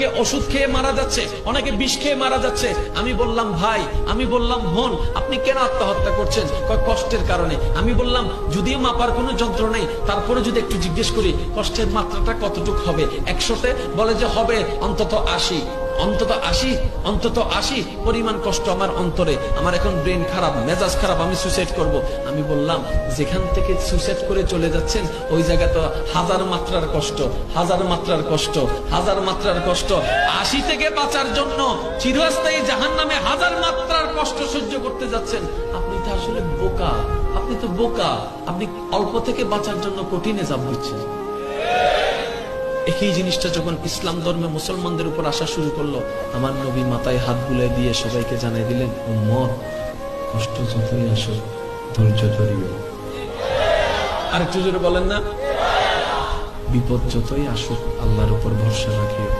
অনেকে ওষুধ খেয়ে মারা যাচ্ছে, অনেকে বিষ খেয়ে মারা যাচ্ছে। আমি বললাম ভাই, আমি বললাম বোন, আপনি কেন আত্মহত্যা করছেন? কষ্টের কারণে। আমি বললাম যদিও মাপার কোনো যন্ত্র নেই, তারপরে যদি একটু জিজ্ঞেস করি কষ্টের মাত্রাটা কতটুক হবে 100-তে, বলে যে হবে অন্তত 80, অন্তত 80 পরিমাণ কষ্ট আমার অন্তরে। আমার এখন ব্রেন খারাপ, মেজাজ খারাপ, আমি সুইসাইড করব। আমি বললাম যেখান থেকে সুইসাইড করে চলে যাচ্ছেন ওই জায়গা তো 1000 মাত্রার কষ্ট, 80 থেকে বাঁচার জন্য চিরস্থায়ী জাহান্নামে 1000 মাত্রার কষ্ট সহ্য করতে যাচ্ছেন। আপনি তো আসলে বোকা, আপনি অল্প থেকে বাঁচার জন্য কঠিনে চাপ দিচ্ছেন। একই জিনিসটা যখন ইসলাম ধর্মে মুসলমানদের উপর আসা শুরু করলো, আমার নবী মাথায় হাত বুলিয়ে দিয়ে সবাইকে জানাই দিলেন, উম্মত কষ্ট যতই আসুক ধৈর্য ধরিও। আরেকটু জোরে বলেন না, বিপদ যতই আসুক আল্লাহর উপর ভরসা রাখিও।